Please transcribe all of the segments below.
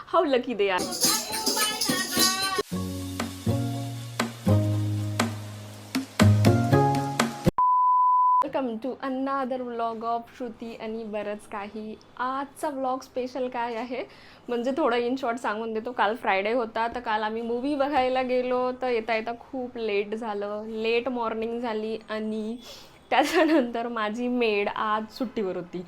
How lucky they are. Welcome to another vlog of Shruti आणि बरंच काही. आजचा व्लॉग स्पेशल काय आहे म्हणजे थोडं इन शॉर्ट सांगून देतो. काल फ्रायडे होता तर काल आम्ही मूवी बघायला गेलो तर येता येता खूप लेट झालं, लेट मॉर्निंग झाली आणि त्याच्यानंतर माझी मेड आज सुट्टीवर होती.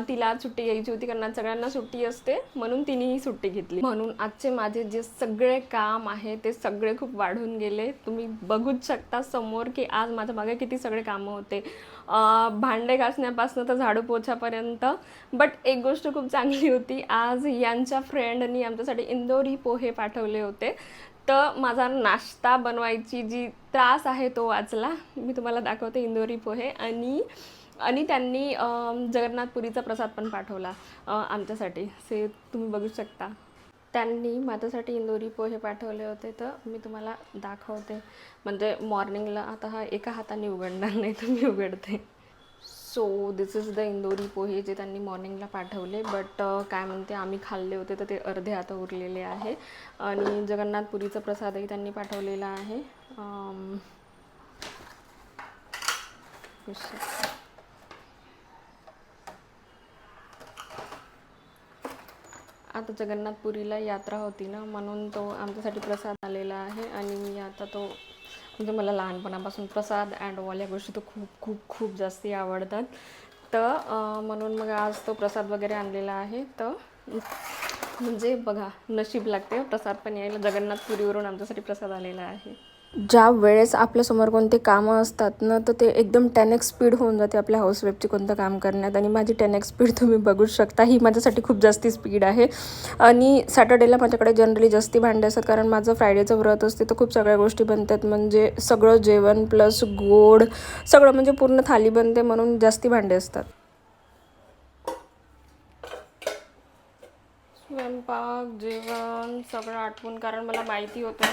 तिला आज सुट्टी घ्यायची होती कारण आज सगळ्यांना सुट्टी असते म्हणून तिनेही सुट्टी घेतली. म्हणून आजचे माझे जे सगळे काम आहे ते सगळे खूप वाढून गेले. तुम्ही बघूच शकता समोर की आज माझ्या मागे किती सगळे कामं होते, भांडे घासण्यापासून तर झाडू पोछापर्यंत. बट एक गोष्ट खूप चांगली होती, आज यांच्या फ्रेंडनी आमच्यासाठी इंदोरी पोहे पाठवले होते तर माझा नाश्ता बनवायची जी त्रास आहे तो वाचला. मी तुम्हाला दाखवते इंदोरी पोहे. आणि त्यांनी जगन्नाथपुरीचा प्रसाद पण पाठवला आमच्यासाठी. से तुम्ही बघू शकता. त्यांनी माझ्यासाठी इंदोरी पोहे पाठवले होते तर मी तुम्हाला दाखवते. म्हणजे मॉर्निंगला आता हा एका हाताने उघडणार नाही तर मी उघडते. सो दिस इज द इंदोरी पोहे जे त्यांनी मॉर्निंगला पाठवले. बट काय म्हणते आम्ही खाल्ले होते तर ते अर्धे आता उरलेले आहे. आणि जगन्नाथपुरीचा प्रसादही त्यांनी पाठवलेला आहे. आता जगन्नाथपुरीला यात्रा होती ना म्हणून तो आमच्यासाठी प्रसाद आलेला आहे. आणि मी आता तो म्हणजे मला लहानपणापासून प्रसाद अँड ऑल या गोष्टी तर खूप खूप खूप जास्ती आवडतात. तर म्हणून मग आज तो प्रसाद वगैरे आणलेला आहे. तर म्हणजे बघा नशीब लागते प्रसाद पण यायला. जगन्नाथपुरीवरून आमच्यासाठी प्रसाद आलेला आहे. ज्या वेळेस आपल्यासमोर कोणते कामं असतात ना तर ते एकदम 10x स्पीड होऊन जाते आपल्या हाऊसवाईफची कोणतं काम करण्यात. आणि माझी 10x स्पीड तुम्ही बघू शकता. ही माझ्यासाठी खूप जास्ती स्पीड आहे. आणि सॅटर्डेला माझ्याकडे जनरली जास्ती भांडे असतात कारण माझं फ्रायडेचं व्रत असते तर खूप सगळ्या गोष्टी बनतात. म्हणजे सगळं जेवण प्लस गोड सगळं म्हणजे पूर्ण थाली बनते म्हणून जास्ती भांडे असतात. स्वयंपाक जेवण सगळं आटपून, कारण मला माहिती होतं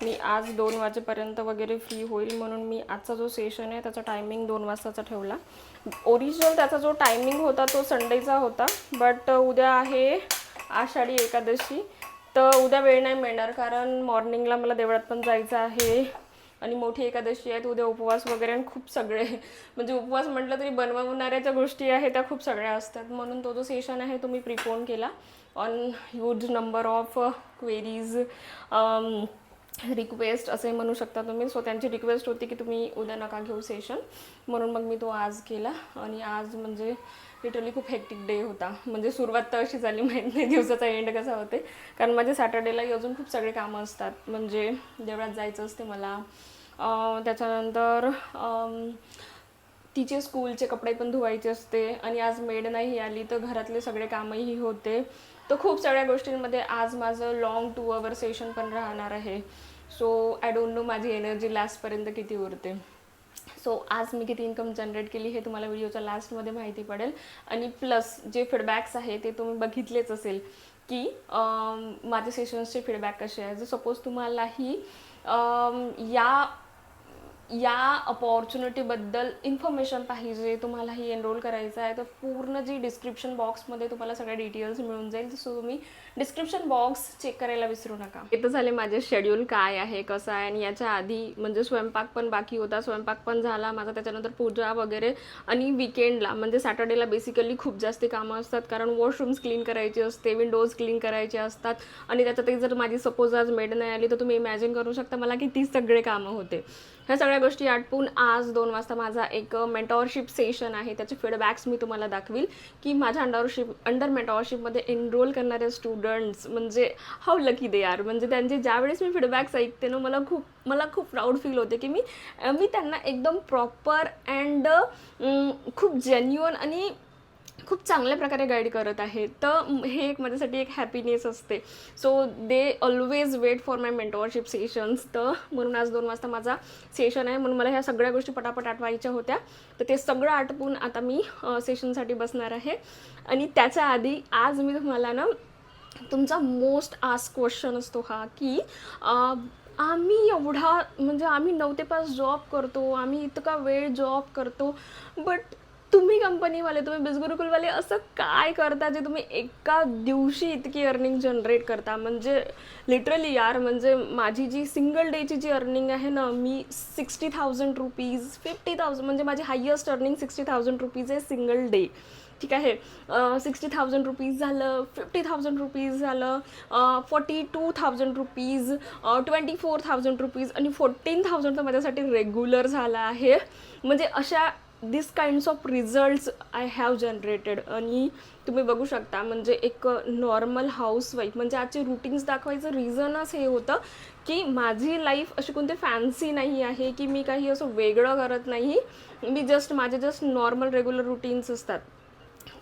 मी आज 2 वाजेपर्यंत वगैरे फ्री होईल म्हणून मी आजचा जो सेशन आहे त्याचा टायमिंग 2 वाजताचा ठेवला. ओरिजिनल त्याचा जो टायमिंग होता तो संडेचा होता. बट उद्या आहे आषाढी एकादशी तर उद्या वेळ नाही मिळणार कारण मॉर्निंगला मला देवळात पण जायचं आहे आणि मोठी एकादशी आहे. उद्या उपवास वगैरे आणि खूप सगळे म्हणजे उपवास म्हटलं तरी बनवणाऱ्याच्या गोष्टी आहे त्या खूप सगळ्या असतात. म्हणून तो जो सेशन आहे तो मी प्रिपोन केला on huge number of queries, request असे म्हणू शकता तुम्ही. सो त्यांची रिक्वेस्ट होती की तुम्ही उद्या नका घेऊ सेशन म्हणून मग मी तो आज केला. आणि आज म्हणजे लिटरली खूप हेक्टिक डे होता. म्हणजे सुरुवात तर अशी झाली माहीत नाही दिवसाचा एंड कसा होते कारण माझे सॅटर्डेलाही अजून खूप सगळे कामं असतात. म्हणजे देवळात जायचं असते मला, त्याच्यानंतर तिचे स्कूलचे कपडे पण धुवायचे असते आणि आज मेड नाही आली तर घरातले सगळे कामही होते. तर खूप सगळ्या गोष्टींमध्ये आज माझं लॉंग 2 आवर सेशन पण राहणार आहे. सो आय डोंट नो माझी एनर्जी लास्टपर्यंत किती उरते. सो आज मी किती इन्कम जनरेट केली हे तुम्हाला व्हिडिओच्या लास्टमध्ये माहिती पडेल. आणि प्लस जे फीडबॅक्स आहे ते तुम्ही बघितलेच असेल की माझे सेशन्सचे फीडबॅक कसे आहे. जर सपोज तुम्हालाही या अपॉर्च्युनिटीबद्दल इन्फॉर्मेशन पाहिजे, तुम्हालाही एनरोल करायचं आहे तर पूर्ण जी डिस्क्रिप्शन बॉक्समध्ये तुम्हाला सगळ्या डिटेल्स मिळून जाईल. सो तुम्ही डिस्क्रिप्शन बॉक्स चेक करायला विसरू नका. इथं झाले माझे शेड्यूल काय आहे कसं आहे. आणि याच्या आधी म्हणजे स्वयंपाक पण बाकी होता, स्वयंपाक पण झाला माझा. त्याच्यानंतर पूजा वगैरे. आणि विकेंडला म्हणजे सॅटर्डेला बेसिकली खूप जास्त कामं असतात कारण वॉशरूम्स क्लीन करायचे असते, विंडोज क्लीन करायचे असतात. आणि त्याच्यातही जर माझी सपोज आज मेड नाही आली तर तुम्ही इमॅजिन करू शकता मला किती सगळे कामं होते. ह्या सगळ्या गोष्टी आटपून आज 2 वाजता माझा एक मेंटॉरशिप सेशन आहे. त्याचे फीडबॅक्स मी तुम्हाला दाखवील की माझ्या अंडर मेंटॉरशिपमध्ये एनरोल करणारे स्टुडंट्स म्हणजे हाऊ लकी दे आर. म्हणजे त्यांचे ज्यावेळेस मी फीडबॅक्स ऐकते ना मला खूप प्राऊड फील होते की मी त्यांना एकदम प्रॉपर अँड खूप जेन्युअन आणि खूप चांगल्या प्रकारे गाईड करत आहे. तर हे एक माझ्यासाठी एक हॅपीनेस असते. So they always wait for my mentorship sessions. तर म्हणून आज 2 वाजता माझा सेशन आहे म्हणून मला ह्या सगळ्या गोष्टी पटापट आठवायच्या होत्या. तर ते सगळं आटपून आता मी सेशनसाठी बसणार आहे. आणि त्याच्या आधी आज मी तुम्हाला ना तुमचा मोस्ट आस्क क्वेश्चन असतो हा की आम्ही एवढा म्हणजे आम्ही 9 ते 5 जॉब करतो, आम्ही इतका वेळ जॉब करतो बट तुम्ही कंपनीवाले, तुम्ही बिझगुरुकुलवाले असं काय करता जे तुम्ही एका दिवशी इतकी अर्निंग जनरेट करता? म्हणजे लिटरली यार, म्हणजे माझी जी सिंगल डेची जी अर्निंग आहे ना, मी 60,000 रुपीज, 50,000, म्हणजे माझी हायेस्ट अर्निंग 60,000 रुपीज आहे सिंगल डे. ठीक आहे. 60,000 रुपीज झालं, 50,000 रुपीज झालं, 42,000 रुपीज, 24,000 रुपीज आणि 14,000 तर माझ्यासाठी रेग्युलर झालं आहे. म्हणजे अशा this kinds of results I have generated. आणि तुम्ही बघू शकता, म्हणजे एक नॉर्मल हाऊसवाईफ, म्हणजे आजचे रुटीन्स दाखवायचं रिझनच हे होतं की माझी लाईफ अशी कोणती फॅन्सी नाही आहे, की मी काही असं वेगळं करत नाही. मी माझे जस्ट नॉर्मल रेग्युलर रुटीन्स असतात.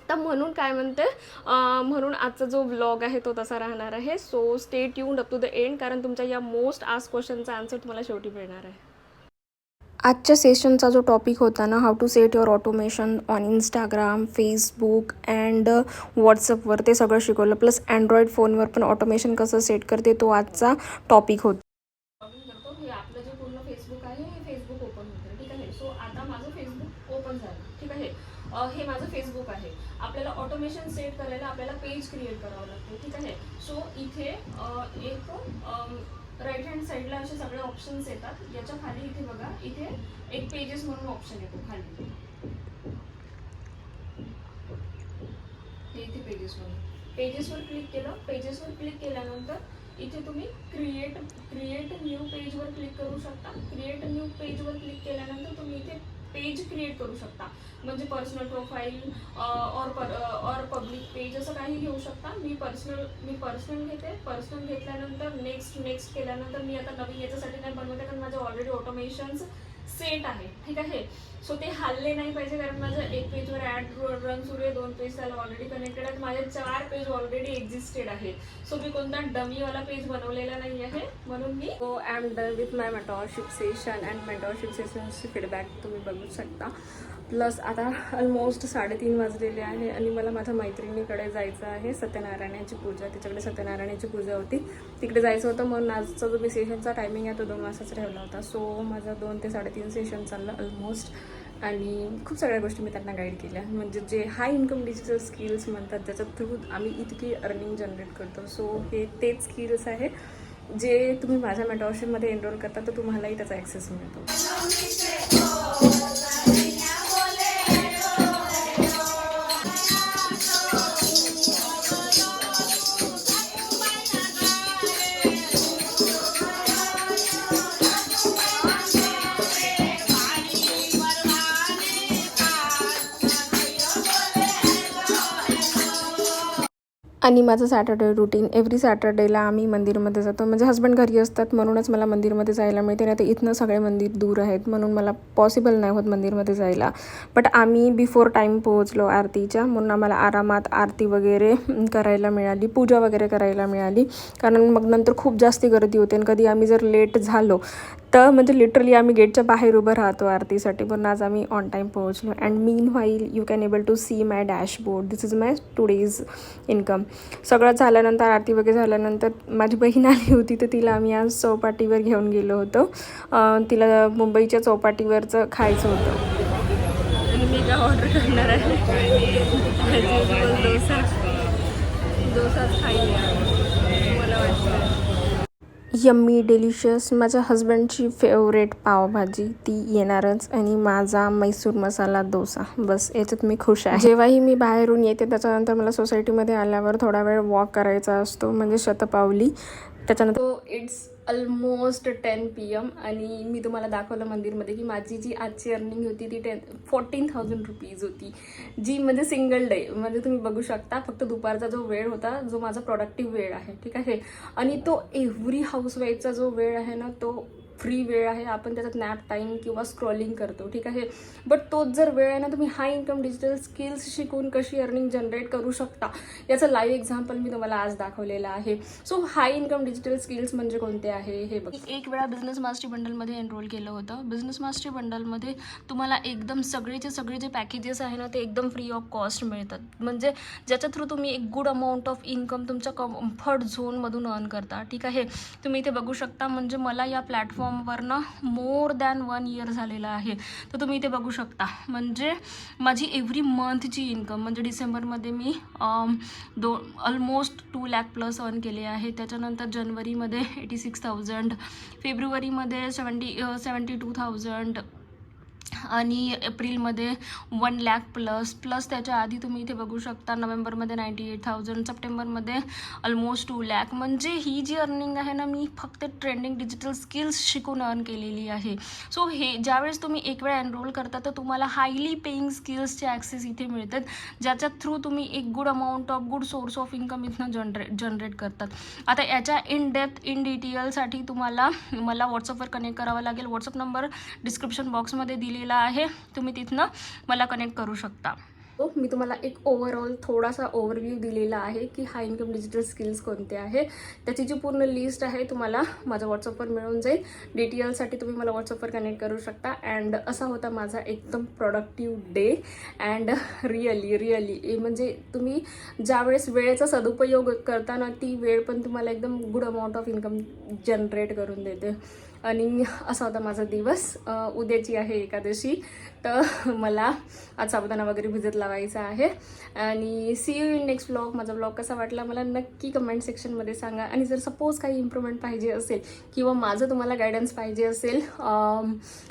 तर म्हणून काय म्हणते, म्हणून आजचा जो व्लॉग आहे तो तसा राहणार आहे. So stay tuned up to the end, कारण तुमच्या या मोस्ट आस्क क्वेश्चनचा आन्सर तुम्हाला शेवटी मिळणार आहे. आजच्या सेशनचा जो टॉपिक होता ना, how to set your automation on Instagram, Facebook and व्हॉट्सअपवर, ते सगळं शिकवलं. प्लस अँड्रॉइड फोनवर पण ऑटोमेशन कसं सेट करते तो आजचा टॉपिक होता. हे आपलं जे पूर्ण फेसबुक आहे हे फेसबुक ओपन होतं. ठीक आहे. सो आता माझं फेसबुक ओपन झालं. ठीक आहे. हे माझं फेसबुक आहे. आपल्याला ऑटोमेशन सेट करायला आपल्याला पेज क्रिएट करावं लागतं. ठीक आहे. सो इथे एक राईट हँड साईडला असे सगळे ऑप्शन्स येतात. याच्या खाली इथे बघा, इथे एक पेजेस म्हणून ऑप्शन येतो खाली. हे इथे पेजेस म्हणून, पेजेसवर क्लिक केलं. पेजेसवर क्लिक केल्यानंतर इथे तुम्ही क्रिएट न्यू पेजवर क्लिक करू शकता. क्रिएट न्यू पेजवर क्लिक केल्यानंतर तुम्ही इथे पेज क्रिएट करू शकता. म्हणजे पर्सनल प्रोफाईल और पब्लिक पेज असं काही घेऊ शकता. मी पर्सनल घेते. पर्सनल घेतल्यानंतर नेक्स्ट केल्यानंतर मी आता नवीन याच्यासाठी नाही बनवते, कारण माझे ऑलरेडी ऑटोमेशन्स सेट आहे. ठीक आहे. सो ते हल्ले नाही पाहिजे, कारण माझं एक पेजवर ॲड रन सुरू आहे, 2 पेज त्याला ऑलरेडी कनेक्टेड आहेत, माझे 4 पेज ऑलरेडी एक्झिस्टेड आहेत. सो मी कोणता डमीवाला पेज बनवलेला नाही आहे. म्हणून मी I am done with my mentorship session and mentorship सेशनची फीडबॅक तुम्ही बघू शकता. प्लस आता ऑलमोस्ट 3:30 वाजलेले आहे आणि मला माझ्या मैत्रिणीकडे जायचं आहे. सत्यनारायणाची पूजा, तिच्याकडे सत्यनारायणाची पूजा होती, तिकडे जायचं होतं. म्हणून आजचा जो मी सेशनचा टायमिंग आहे तो 2 वाजताच ठेवला होता. सो माझा 2 ते 3:30 सेशन चाललं ऑलमोस्ट. आणि खूप सगळ्या गोष्टी मी त्यांना गाईड केल्या, म्हणजे जे हाय इन्कम डिजिटल स्किल्स म्हणतात, त्याच्या थ्रू आम्ही इतकी अर्निंग जनरेट करतो. सो हे तेच स्किल्स आहे जे तुम्ही माझ्या मेंटॉरशिपमध्ये एनरोल करता, तर तुम्हालाही त्याचा ॲक्सेस मिळतो. आणि माझं सॅटर्डे रुटीन, एव्हरी सॅटर्डेला आम्ही मंदिरमध्ये जातो. म्हणजे हस्बंड घरी असतात म्हणूनच मला मंदिरमध्ये जायला मिळते, नाही तर इथनं सगळे मंदिर दूर आहेत म्हणून मला पॉसिबल नाही होत मंदिरमध्ये जायला. बट आम्ही बिफोर टाईम पोहोचलो आरतीच्या, म्हणून आम्हाला आरामात आरती वगैरे करायला मिळाली, पूजा वगैरे करायला मिळाली. कारण मग नंतर खूप जास्त गर्दी होते आणि कधी आम्ही जर लेट झालो तर म्हणजे लिटरली आम्ही गेटच्या बाहेर उभं राहतो आरतीसाठी. पण आज आम्ही ऑन टाईम पोहोचलो. And meanwhile you can able to see my dashboard. This is my today's income. सगळं झाल्यानंतर, आरती वगैरे झाल्यानंतर माझी बहीण आली होती, तर तिला आम्ही आज चौपाटीवर घेऊन गेलो होतो. तिला मुंबईच्या चौपाटीवरचं खायचं होतं. आणि मी काय ऑर्डर करणार आहे, डोसाच खायला मला वाटतं. Yummy delicious. माझ्या हस्बंडची फेवरेट पावभाजी ती येणारच, आणि माझा मैसूर मसाला डोसा. बस याच्यात मी खुश आहे. जेव्हाही मी बाहेरून येते त्याच्यानंतर मला सोसायटीमध्ये आल्यावर थोडा वेळ वॉक करायचा असतो, म्हणजे शतपावली. त्याच्यानंतर इट्स ऑलमोस्ट 10 PM आणि मी तुम्हाला दाखवलं मंदिरमध्ये की माझी जी आजची अर्निंग होती ती 14,000 रुपीज होती, जी म्हणजे सिंगल डे. म्हणजे तुम्ही बघू शकता, फक्त दुपारचा जो वेळ होता जो माझा प्रोडक्टिव्ह वेळ आहे. ठीक आहे. आणि तो एव्हरी हाऊसवाईफचा जो वेळ आहे ना, तो फ्री वेळ आहे. आपण त्याच्यात नॅप टाईम किंवा स्क्रॉलिंग करतो. ठीक आहे. बट तोच जर वेळ आहे ना, तुम्ही हाय इन्कम डिजिटल स्किल्स शिकून कशी अर्निंग जनरेट करू शकता याचं लाईव्ह एक्झाम्पल मी तुम्हाला आज दाखवलेलं आहे. सो हाय इन्कम डिजिटल स्किल्स म्हणजे कोणते आहे हे बघ. एक वेळा बिझनेस मास्टरी बंडलमध्ये एनरोल केलं होतं. बिझनेस मास्टरी बंडलमध्ये तुम्हाला एकदम सगळे जे पॅकेजेस आहे ना, ते एकदम फ्री ऑफ कॉस्ट मिळतात. म्हणजे ज्याच्या थ्रू तुम्ही एक गुड अमाऊंट ऑफ इन्कम तुमच्या कम्फर्ट झोनमधून अर्न करता. ठीक आहे. तुम्ही इथे बघू शकता. म्हणजे मला या प्लॅटफॉर्म प्लॅटफॉर्मवरनं मोर दॅन 1 इयर झालेलं आहे. तर तुम्ही इथे बघू शकता, म्हणजे माझी एव्हरी मंथची इन्कम, म्हणजे डिसेंबरमध्ये मी ऑलमोस्ट 2 लाख प्लस अर्न केले आहे. त्याच्यानंतर जानेवारीमध्ये 86,000, फेब्रुवारीमध्ये 72,000 आणि एप्रिलमध्ये 1 लाख प्लस त्याच्या आधी तुम्ही इथे बघू शकता नोव्हेंबरमध्ये 98,000, सप्टेंबरमध्ये ऑलमोस्ट 2 लाख. म्हणजे ही जी अर्निंग आहे ना, मी फक्त ट्रेंडिंग डिजिटल स्किल्स शिकून अर्न केलेली आहे. सो हे ज्यावेळेस तुम्ही एक वेळा एनरोल करता तर तुम्हाला हायली पेईंग स्किल्सचे ॲक्सेस इथे मिळतात, ज्याच्या थ्रू तुम्ही एक good amount of good source of income इथनं जनरेट करतात. आता याच्या इन डेप्थ इन डिटेलसाठी तुम्हाला मला व्हॉट्सअपवर कनेक्ट करावं लागेल. व्हॉट्सअप नंबर डिस्क्रिप्शन बॉक्समध्ये दिलेला आहे, तुम्ही तिथनं मला कनेक्ट करू शकता. मी तुम्हाला एक ओव्हरऑल थोडासा ओव्हरव्ह्यू दिलेला आहे की हाय इन्कम डिजिटल स्किल्स कोणते आहे. त्याची जी पूर्ण लिस्ट आहे तुम्हाला माझ्या व्हॉट्सअपवर मिळून जाईल. डिटेलसाठी तुम्ही मला व्हॉट्सअपवर कनेक्ट करू शकता. अँड असा होता माझा एकदम प्रोडक्टिव्ह डे. अँड रिअली म्हणजे तुम्ही ज्यावेळेस वेळेचा सदुपयोग करताना ती वेळ पण तुम्हाला एकदम good amount of income generate करून देते. आणि असा होता माझा दिवस. उद्याची आहे एकादशी, तर मला आज साबुदाणा वगैरे भिजत लावायचा आहे. आणि see you in next blog. माझा ब्लॉग कसा वाटला मला नक्की कमेंट सेक्शनमध्ये सांगा. आणि जर सपोज काही इम्प्रूव्हमेंट पाहिजे असेल किंवा माझं तुम्हाला गायडन्स पाहिजे असेल,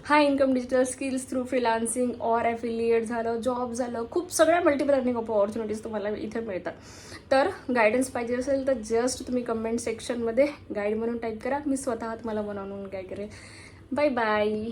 high income digital skills through freelancing or affiliate झालं, जॉब झालं, खूप सगळ्या मल्टिपल अर्निंग अपॉर्च्युनिटीज तुम्हाला इथे मिळतात. तर गायडन्स पाहिजे असेल तर जस्ट तुम्ही कमेंट सेक्शनमध्ये गाईड म्हणून टाईप करा. मी स्वतः तुम्हाला बनवून गाईड करेल. Bye bye.